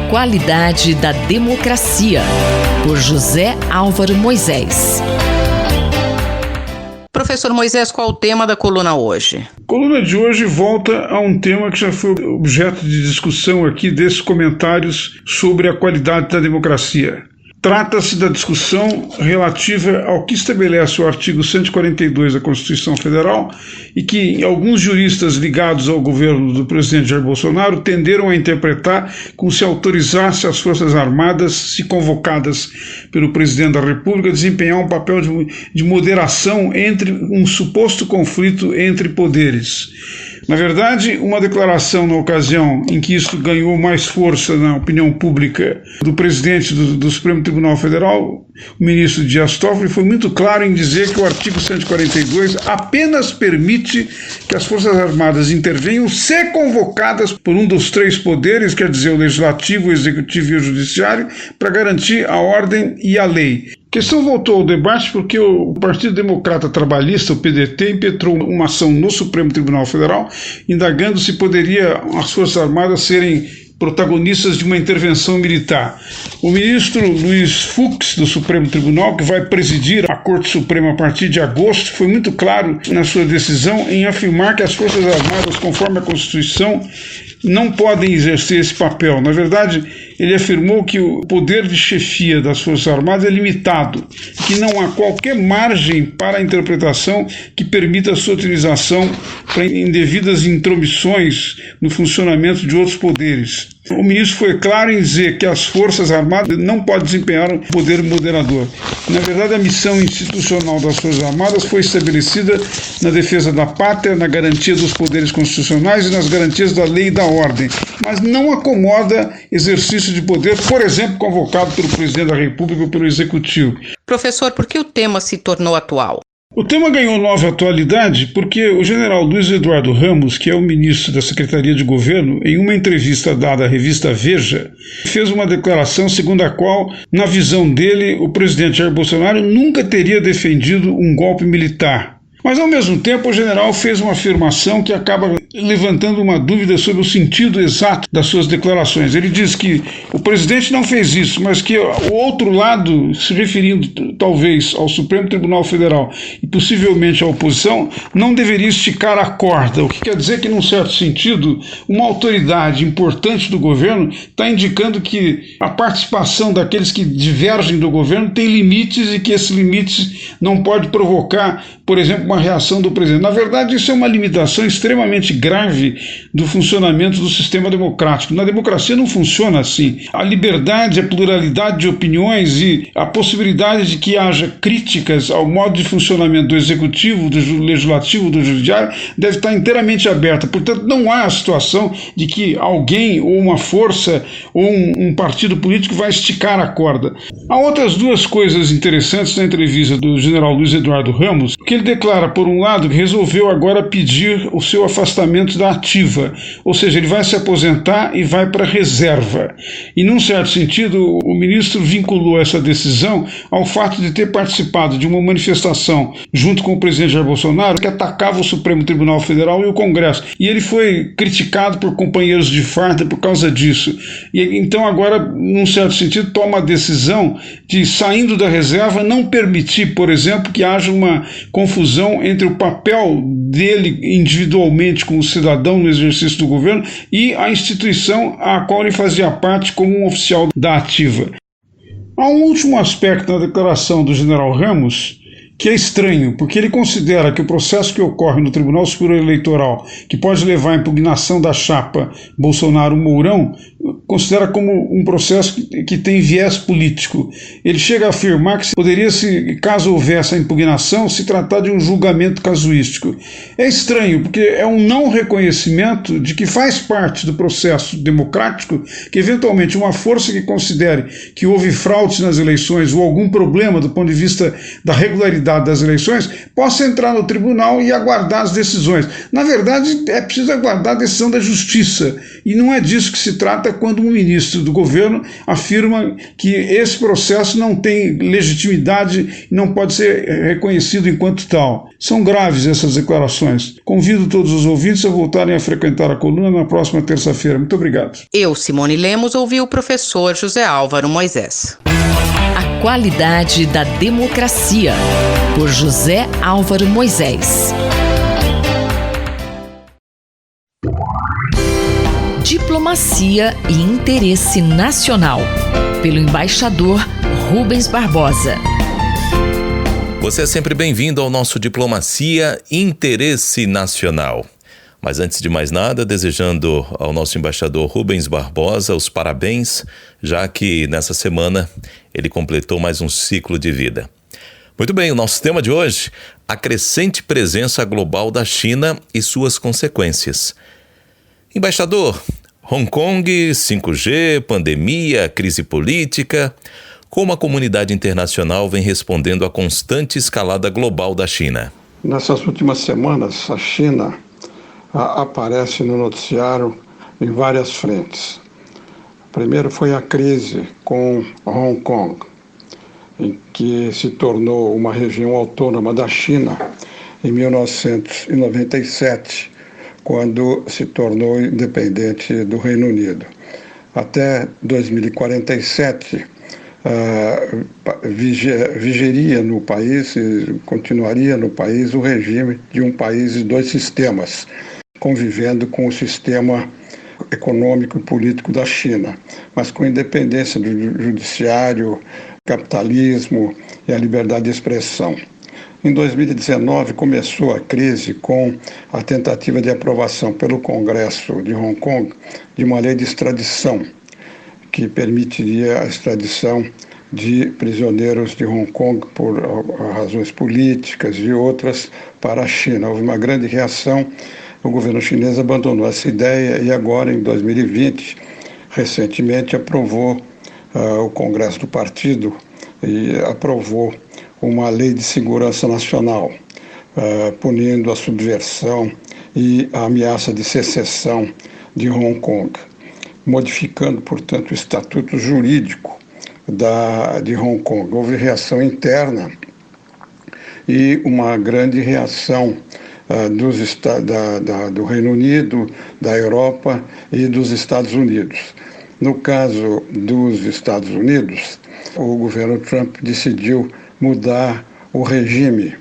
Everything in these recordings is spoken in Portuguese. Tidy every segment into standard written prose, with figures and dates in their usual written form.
qualidade da democracia, por José Álvaro Moisés. Professor Moisés, qual o tema da coluna hoje? A coluna de hoje volta a um tema que já foi objeto de discussão aqui desses comentários sobre a qualidade da democracia. Trata-se da discussão relativa ao que estabelece o artigo 142 da Constituição Federal e que alguns juristas ligados ao governo do presidente Jair Bolsonaro tenderam a interpretar como se autorizasse as Forças Armadas, se convocadas pelo presidente da República, a desempenhar um papel de moderação entre um suposto conflito entre poderes. Na verdade, uma declaração na ocasião em que isso ganhou mais força na opinião pública do presidente do Supremo Tribunal Federal, o ministro Dias Toffoli, foi muito claro em dizer que o artigo 142 apenas permite que as Forças Armadas intervenham se convocadas por um dos três poderes, quer dizer, o Legislativo, o Executivo e o Judiciário, para garantir a ordem e a lei. A questão voltou ao debate porque o Partido Democrata Trabalhista, o PDT, impetrou uma ação no Supremo Tribunal Federal, indagando se poderia as Forças Armadas serem protagonistas de uma intervenção militar. O ministro Luiz Fux, do Supremo Tribunal, que vai presidir a Corte Suprema a partir de agosto, foi muito claro na sua decisão em afirmar que as Forças Armadas, conforme a Constituição, não podem exercer esse papel. Na verdade, ele afirmou que o poder de chefia das Forças Armadas é limitado, que não há qualquer margem para a interpretação que permita a sua utilização para indevidas intromissões no funcionamento de outros poderes. O ministro foi claro em dizer que as Forças Armadas não podem desempenhar um poder moderador. Na verdade, a missão institucional das Forças Armadas foi estabelecida na defesa da pátria, na garantia dos poderes constitucionais e nas garantias da lei e da ordem, mas não acomoda exercício de poder, por exemplo, convocado pelo presidente da República ou pelo Executivo. Professor, por que o tema se tornou atual? O tema ganhou nova atualidade porque o general Luiz Eduardo Ramos, que é o ministro da Secretaria de Governo, em uma entrevista dada à revista Veja, fez uma declaração segundo a qual, na visão dele, o presidente Jair Bolsonaro nunca teria defendido um golpe militar. Mas, ao mesmo tempo, o general fez uma afirmação que acaba levantando uma dúvida sobre o sentido exato das suas declarações. Ele diz que o presidente não fez isso, mas que o outro lado, se referindo talvez ao Supremo Tribunal Federal e possivelmente à oposição, não deveria esticar a corda, o que quer dizer que, num certo sentido, uma autoridade importante do governo está indicando que a participação daqueles que divergem do governo tem limites e que esses limites não pode provocar, por exemplo, uma reação do presidente. Na verdade, isso é uma limitação extremamente grave do funcionamento do sistema democrático. Na democracia não funciona assim. A liberdade, a pluralidade de opiniões e a possibilidade de que haja críticas ao modo de funcionamento do Executivo, do Legislativo, do Judiciário, deve estar inteiramente aberta. Portanto, não há a situação de que alguém ou uma força ou um partido político vai esticar a corda. Há outras duas coisas interessantes na entrevista do general Luiz Eduardo Ramos, que ele declara, por um lado, que resolveu agora pedir o seu afastamento da ativa, ou seja, ele vai se aposentar e vai para a reserva. E, num certo sentido, o ministro vinculou essa decisão ao fato de ter participado de uma manifestação junto com o presidente Jair Bolsonaro que atacava o Supremo Tribunal Federal e o Congresso. E ele foi criticado por companheiros de farda por causa disso. E então agora, num certo sentido, toma a decisão de, saindo da reserva, não permitir, por exemplo, que haja uma confusão entre o papel dele individualmente como cidadão no exercício do governo e a instituição a qual ele fazia parte como um oficial da ativa. Há um último aspecto na declaração do general Ramos que é estranho, porque ele considera que o processo que ocorre no Tribunal Superior Eleitoral, que pode levar à impugnação da chapa Bolsonaro-Mourão, considera como um processo que tem viés político. Ele chega a afirmar que poderia, caso houvesse a impugnação, se tratar de um julgamento casuístico. É estranho, porque é um não reconhecimento de que faz parte do processo democrático que, eventualmente, uma força que considere que houve fraudes nas eleições ou algum problema do ponto de vista da regularidade das eleições, possa entrar no tribunal e aguardar as decisões. Na verdade, é preciso aguardar a decisão da justiça, e não é disso que se trata quando quando um ministro do governo afirma que esse processo não tem legitimidade e não pode ser reconhecido enquanto tal. São graves essas declarações. Convido todos os ouvintes a voltarem a frequentar a coluna na próxima terça-feira. Muito obrigado. Eu, Simone Lemos, ouvi o professor José Álvaro Moisés. A qualidade da democracia, por José Álvaro Moisés. Diplomacia e interesse nacional, pelo embaixador Rubens Barbosa. Você é sempre bem-vindo ao nosso Diplomacia e Interesse Nacional. Mas antes de mais nada, desejando ao nosso embaixador Rubens Barbosa os parabéns, já que nessa semana ele completou mais um ciclo de vida. Muito bem, o nosso tema de hoje, a crescente presença global da China e suas consequências. Embaixador, Hong Kong, 5G, pandemia, crise política, como a comunidade internacional vem respondendo à constante escalada global da China? Nessas últimas semanas, a China aparece no noticiário em várias frentes. Primeiro foi a crise com Hong Kong, em que se tornou uma região autônoma da China em 1997, quando se tornou independente do Reino Unido. Até 2047, vigeria no país e continuaria no país o regime de um país e dois sistemas, convivendo com o sistema econômico e político da China, mas com independência do judiciário, capitalismo e a liberdade de expressão. Em 2019 começou a crise com a tentativa de aprovação pelo Congresso de Hong Kong de uma lei de extradição, que permitiria a extradição de prisioneiros de Hong Kong por razões políticas e outras para a China. Houve uma grande reação, o governo chinês abandonou essa ideia e agora, em 2020, recentemente aprovou o Congresso do Partido e aprovou uma lei de segurança nacional, punindo a subversão e a ameaça de secessão de Hong Kong, modificando, portanto, o estatuto jurídico de Hong Kong. Houve reação interna e uma grande reação do Reino Unido, da Europa e dos Estados Unidos. No caso dos Estados Unidos, o governo Trump decidiu mudar o regime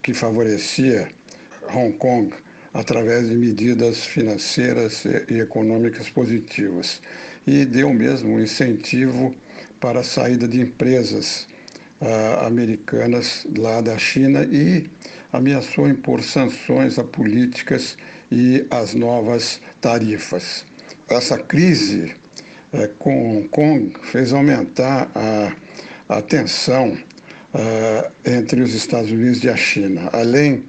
que favorecia Hong Kong através de medidas financeiras e econômicas positivas e deu mesmo um incentivo para a saída de empresas americanas lá da China e ameaçou impor sanções a políticas e as novas tarifas. Essa crise com Hong Kong fez aumentar a tensão entre os Estados Unidos e a China, além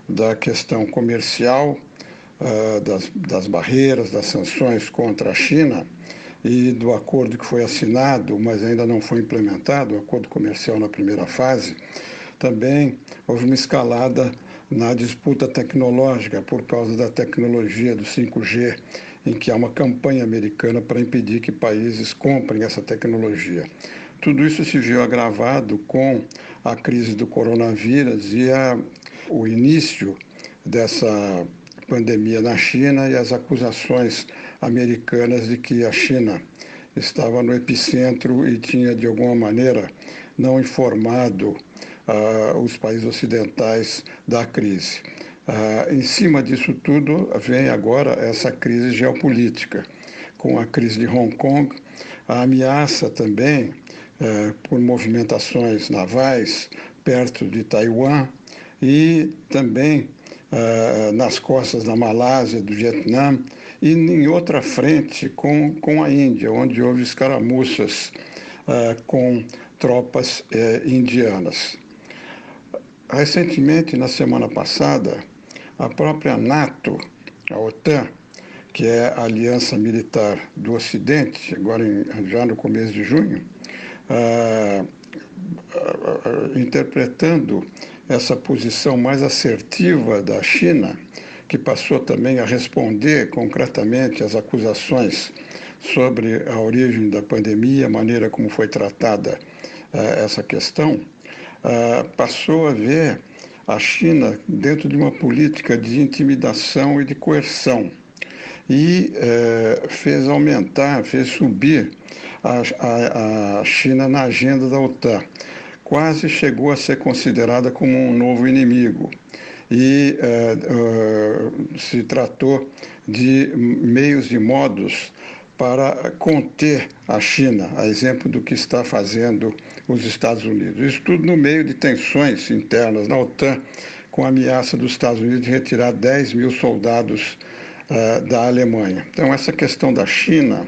da questão comercial, das barreiras, das sanções contra a China e do acordo que foi assinado, mas ainda não foi implementado, o acordo comercial na primeira fase. Também houve uma escalada na disputa tecnológica por causa da tecnologia do 5G, em que há uma campanha americana para impedir que países comprem essa tecnologia. Tudo isso se viu agravado com a crise do coronavírus e o início dessa pandemia na China e as acusações americanas de que a China estava no epicentro e tinha, de alguma maneira, não informado os países ocidentais da crise. Em cima disso tudo, vem agora essa crise geopolítica, com a crise de Hong Kong, a ameaça também por movimentações navais perto de Taiwan e também nas costas da Malásia, do Vietnã e em outra frente com a Índia, onde houve escaramuças com tropas indianas. Recentemente, na semana passada, a própria NATO, a OTAN, que é a aliança militar do Ocidente, agora já no começo de junho, interpretando essa posição mais assertiva da China, que passou também a responder concretamente às acusações sobre a origem da pandemia, a maneira como foi tratada essa questão, passou a ver a China dentro de uma política de intimidação e de coerção e fez subir a China na agenda da OTAN. Quase chegou a ser considerada como um novo inimigo e se tratou de meios e modos para conter a China, a exemplo do que está fazendo os Estados Unidos. Isso tudo no meio de tensões internas na OTAN, com a ameaça dos Estados Unidos de retirar 10 mil soldados da Alemanha. Então, essa questão da China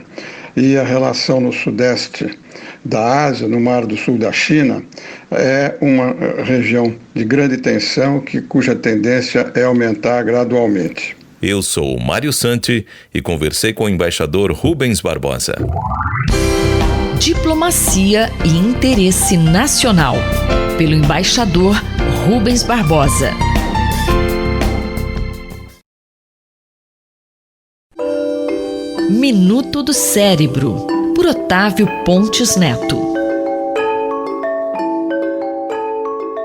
e a relação no sudeste da Ásia, no Mar do Sul da China, é uma região de grande tensão cuja tendência é aumentar gradualmente. Eu sou o Mário Santi e conversei com o embaixador Rubens Barbosa. Diplomacia e interesse nacional, pelo embaixador Rubens Barbosa. Minuto do Cérebro, por Otávio Pontes Neto.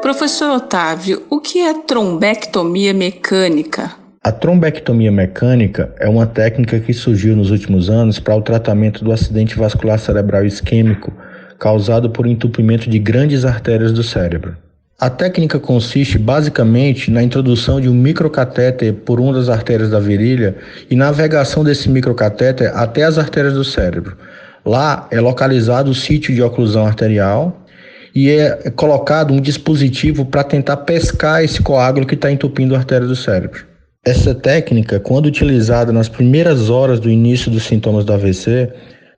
Professor Otávio, o que é trombectomia mecânica? A trombectomia mecânica é uma técnica que surgiu nos últimos anos para o tratamento do acidente vascular cerebral isquêmico causado por entupimento de grandes artérias do cérebro. A técnica consiste basicamente na introdução de um microcatéter por uma das artérias da virilha e navegação desse microcatéter até as artérias do cérebro. Lá é localizado o sítio de oclusão arterial e é colocado um dispositivo para tentar pescar esse coágulo que está entupindo a artéria do cérebro. Essa técnica, quando utilizada nas primeiras horas do início dos sintomas do AVC,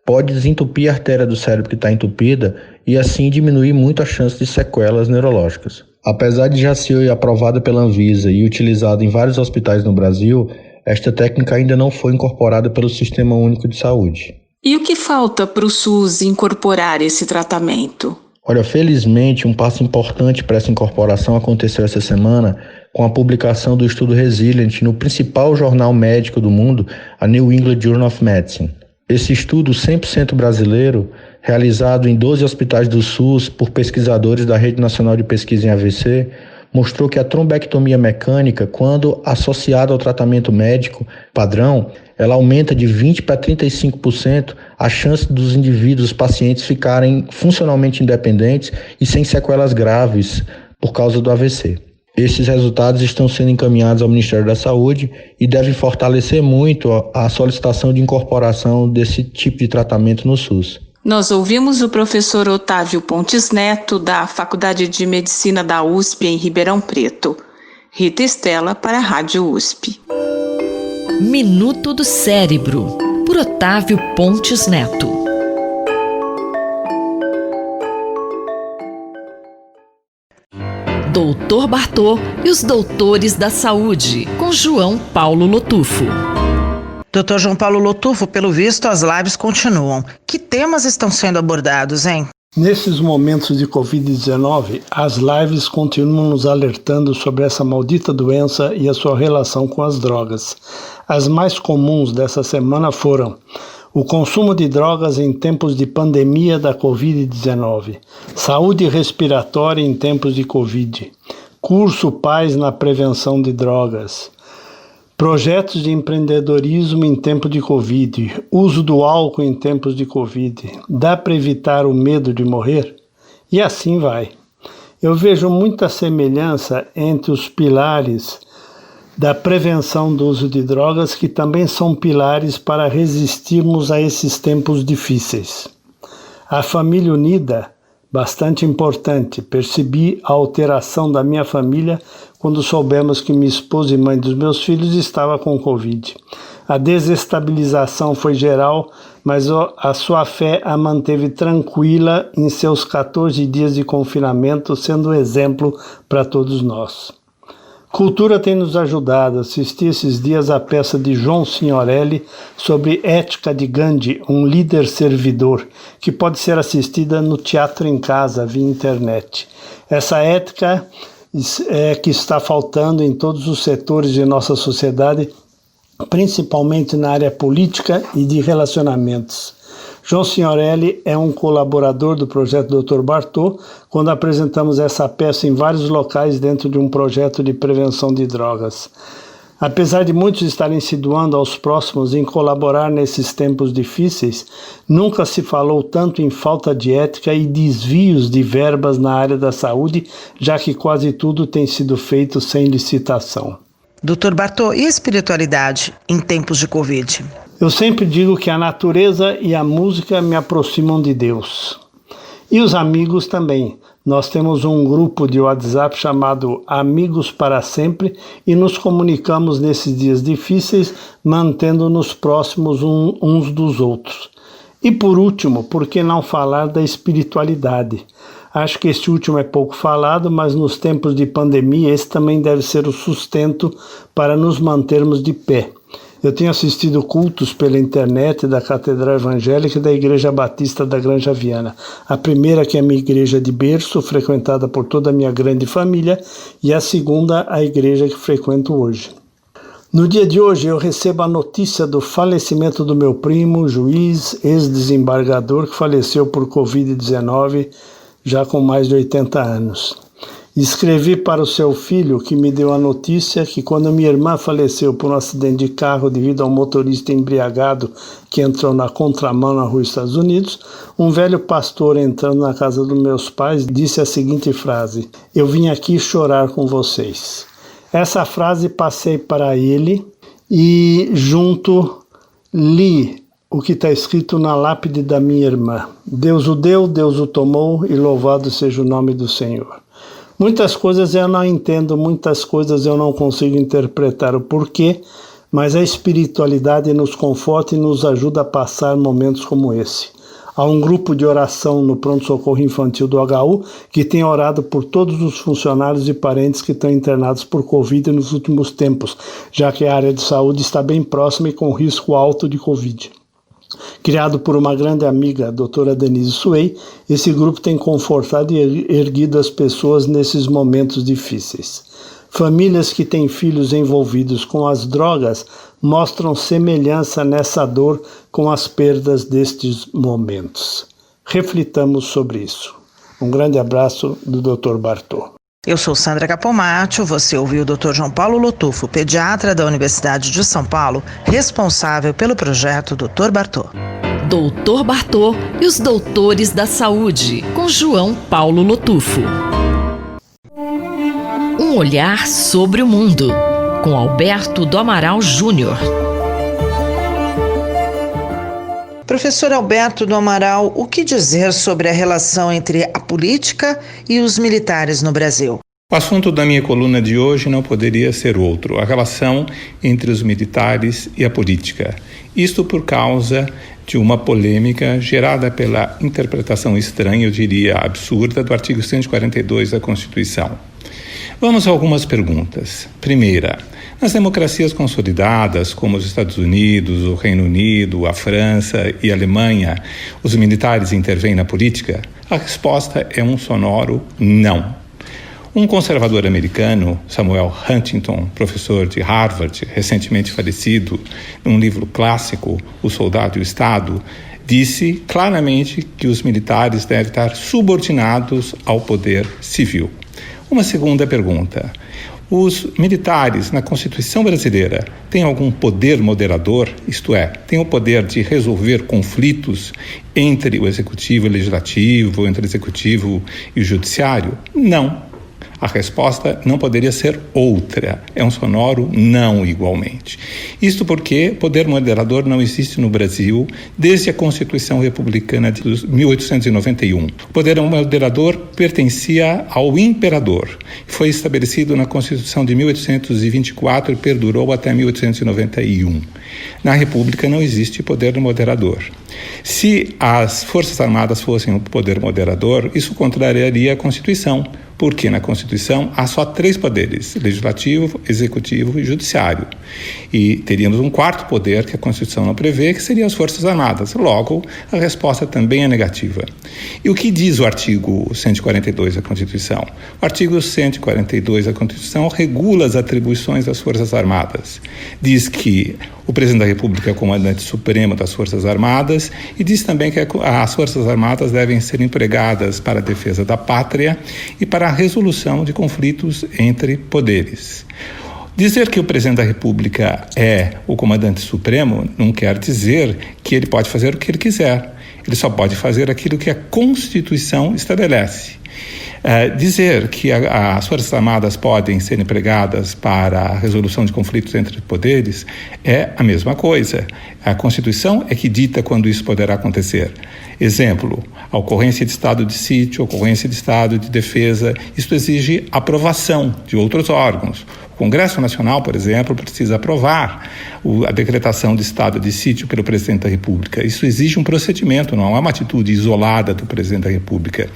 pode desentupir a artéria do cérebro que está entupida e assim diminuir muito a chance de sequelas neurológicas. Apesar de já ser aprovada pela Anvisa e utilizada em vários hospitais no Brasil, esta técnica ainda não foi incorporada pelo Sistema Único de Saúde. E o que falta para o SUS incorporar esse tratamento? Olha, felizmente, um passo importante para essa incorporação aconteceu essa semana com a publicação do estudo Resilient no principal jornal médico do mundo, a New England Journal of Medicine. Esse estudo 100% brasileiro, realizado em 12 hospitais do SUS por pesquisadores da Rede Nacional de Pesquisa em AVC, mostrou que a trombectomia mecânica, quando associada ao tratamento médico padrão, ela aumenta de 20% para 35% a chance dos indivíduos, pacientes, ficarem funcionalmente independentes e sem sequelas graves por causa do AVC. Esses resultados estão sendo encaminhados ao Ministério da Saúde e devem fortalecer muito a solicitação de incorporação desse tipo de tratamento no SUS. Nós ouvimos o professor Otávio Pontes Neto, da Faculdade de Medicina da USP, em Ribeirão Preto. Rita Estela, para a Rádio USP. Minuto do Cérebro, por Otávio Pontes Neto. Doutor Bartô e os Doutores da Saúde, com João Paulo Lotufo. Dr. João Paulo Lotufo, pelo visto, as lives continuam. Que temas estão sendo abordados, hein? Nesses momentos de Covid-19, as lives continuam nos alertando sobre essa maldita doença e a sua relação com as drogas. As mais comuns dessa semana foram o consumo de drogas em tempos de pandemia da Covid-19, saúde respiratória em tempos de Covid, curso Paz na prevenção de drogas, projetos de empreendedorismo em tempo de Covid, uso do álcool em tempos de Covid, dá para evitar o medo de morrer? E assim vai. Eu vejo muita semelhança entre os pilares da prevenção do uso de drogas, que também são pilares para resistirmos a esses tempos difíceis. A família unida, bastante importante. Percebi a alteração da minha família quando soubemos que minha esposa e mãe dos meus filhos estava com Covid. A desestabilização foi geral, mas a sua fé a manteve tranquila em seus 14 dias de confinamento, sendo exemplo para todos nós. Cultura tem nos ajudado. Assisti esses dias a peça de João Signorelli sobre Ética de Gandhi, um líder servidor, que pode ser assistida no Teatro em Casa, via internet. Essa ética é que está faltando em todos os setores de nossa sociedade principalmente na área política e de relacionamentos. João Signorelli é um colaborador do projeto Dr. Bartô, quando apresentamos essa peça em vários locais dentro de um projeto de prevenção de drogas. Apesar de muitos estarem se doando aos próximos em colaborar nesses tempos difíceis, nunca se falou tanto em falta de ética e desvios de verbas na área da saúde, já que quase tudo tem sido feito sem licitação. Dr. Bartô, e a espiritualidade em tempos de Covid? Eu sempre digo que a natureza e a música me aproximam de Deus. E os amigos também. Nós temos um grupo de WhatsApp chamado Amigos para Sempre e nos comunicamos nesses dias difíceis, mantendo-nos próximos uns dos outros. E por último, por que não falar da espiritualidade? Acho que este último é pouco falado, mas nos tempos de pandemia esse também deve ser o sustento para nos mantermos de pé. Eu tenho assistido cultos pela internet da Catedral Evangélica e da Igreja Batista da Granja Viana. A primeira, que é a minha igreja de berço, frequentada por toda a minha grande família, e a segunda, a igreja que frequento hoje. No dia de hoje, eu recebo a notícia do falecimento do meu primo, juiz, ex-desembargador, que faleceu por Covid-19, já com mais de 80 anos. Escrevi para o seu filho, que me deu a notícia, que quando minha irmã faleceu por um acidente de carro devido a um motorista embriagado que entrou na contramão na rua Estados Unidos, um velho pastor entrando na casa dos meus pais disse a seguinte frase: "Eu vim aqui chorar com vocês." Essa frase passei para ele e junto li o que está escrito na lápide da minha irmã: "Deus o deu, Deus o tomou e louvado seja o nome do Senhor." Muitas coisas eu não entendo, muitas coisas eu não consigo interpretar o porquê, mas a espiritualidade nos conforta e nos ajuda a passar momentos como esse. Há um grupo de oração no pronto-socorro infantil do HU que tem orado por todos os funcionários e parentes que estão internados por Covid nos últimos tempos, já que a área de saúde está bem próxima e com risco alto de Covid. Criado por uma grande amiga, a doutora Denise Suei, esse grupo tem confortado e erguido as pessoas nesses momentos difíceis. Famílias que têm filhos envolvidos com as drogas mostram semelhança nessa dor com as perdas destes momentos. Reflitamos sobre isso. Um grande abraço do Dr. Bartô. Eu sou Sandra Capomatto, você ouviu o Dr. João Paulo Lotufo, pediatra da Universidade de São Paulo, responsável pelo projeto Dr. Bartô. Dr. Bartô e os doutores da saúde, com João Paulo Lotufo. Um olhar sobre o mundo, com Alberto do Amaral Júnior. Professor Alberto do Amaral, o que dizer sobre a relação entre a política e os militares no Brasil? O assunto da minha coluna de hoje não poderia ser outro: a relação entre os militares e a política. Isto por causa de uma polêmica gerada pela interpretação estranha, eu diria absurda, do artigo 142 da Constituição. Vamos a algumas perguntas. Primeira, nas democracias consolidadas, como os Estados Unidos, o Reino Unido, a França e a Alemanha, os militares intervêm na política? A resposta é um sonoro não. Um conservador americano, Samuel Huntington, professor de Harvard, recentemente falecido, num livro clássico, O Soldado e o Estado, disse claramente que os militares devem estar subordinados ao poder civil. Uma segunda pergunta: os militares na Constituição brasileira têm algum poder moderador? Isto é, têm o poder de resolver conflitos entre o executivo e o legislativo, entre o executivo e o judiciário? Não. A resposta não poderia ser outra. É um sonoro não igualmente. Isto porque poder moderador não existe no Brasil desde a Constituição Republicana de 1891. O poder moderador pertencia ao imperador. Foi estabelecido na Constituição de 1824 e perdurou até 1891. Na República não existe poder moderador. Se as Forças Armadas fossem o poder moderador, isso contrariaria a Constituição. porque na Constituição há só 3 poderes: legislativo, executivo e judiciário. E teríamos um 4º poder que a Constituição não prevê, que seriam as Forças Armadas. Logo, a resposta também é negativa. E o que diz o artigo 142 da Constituição? O artigo 142 da Constituição regula as atribuições das Forças Armadas. Diz que o presidente da República é o comandante supremo das Forças Armadas e diz também que as Forças Armadas devem ser empregadas para a defesa da pátria e para a resolução de conflitos entre poderes. Dizer que o presidente da República é o comandante supremo não quer dizer que ele pode fazer o que ele quiser. Ele só pode fazer aquilo que a Constituição estabelece. Dizer que as Forças Armadas podem ser empregadas para a resolução de conflitos entre poderes é a mesma coisa. A Constituição é que dita quando isso poderá acontecer. Exemplo, a ocorrência de estado de sítio, a ocorrência de estado de defesa, isso exige aprovação de outros órgãos. O Congresso Nacional, por exemplo, precisa aprovar a decretação de estado de sítio pelo presidente da República. Isso exige um procedimento, não é uma atitude isolada do presidente da República.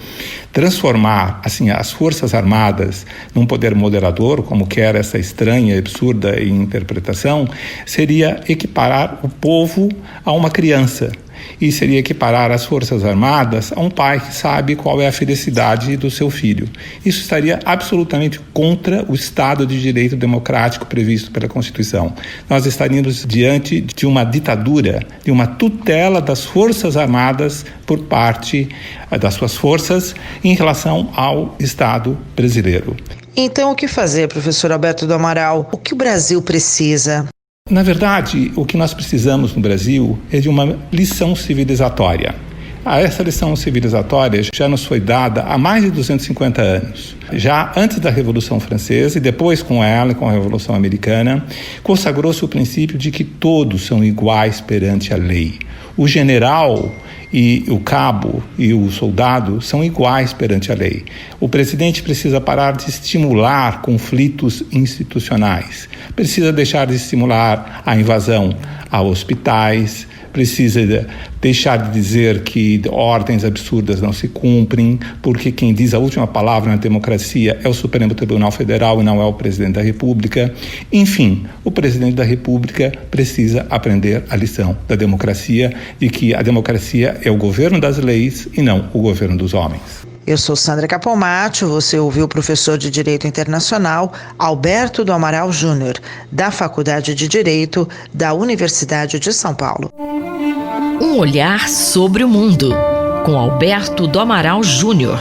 Transformar, assim, as Forças Armadas num poder moderador, como quer essa estranha e absurda interpretação, seria equiparar o povo a uma criança. E seria equiparar as Forças Armadas a um pai que sabe qual é a felicidade do seu filho. Isso estaria absolutamente contra o Estado de Direito democrático previsto pela Constituição. Nós estaríamos diante de uma ditadura, de uma tutela das Forças Armadas por parte das suas forças em relação ao Estado brasileiro. Então, o que fazer, professor Alberto do Amaral? O que o Brasil precisa? Na verdade, o que nós precisamos no Brasil é de uma lição civilizatória. Essa lição civilizatória já nos foi dada há mais de 250 anos. Já antes da Revolução Francesa e depois com ela, com a Revolução Americana, consagrou-se o princípio de que todos são iguais perante a lei. O general e o cabo e o soldado são iguais perante a lei. O presidente precisa parar de estimular conflitos institucionais, precisa deixar de estimular a invasão a hospitais, precisa deixar de dizer que ordens absurdas não se cumprem, porque quem diz a última palavra na democracia é o Supremo Tribunal Federal e não é o presidente da República. Enfim, o presidente da República precisa aprender a lição da democracia, de que a democracia é o governo das leis e não o governo dos homens. Eu sou Sandra Capomatti, você ouviu o professor de Direito Internacional Alberto do Amaral Júnior, da Faculdade de Direito da Universidade de São Paulo. Um olhar sobre o mundo, com Alberto do Amaral Júnior.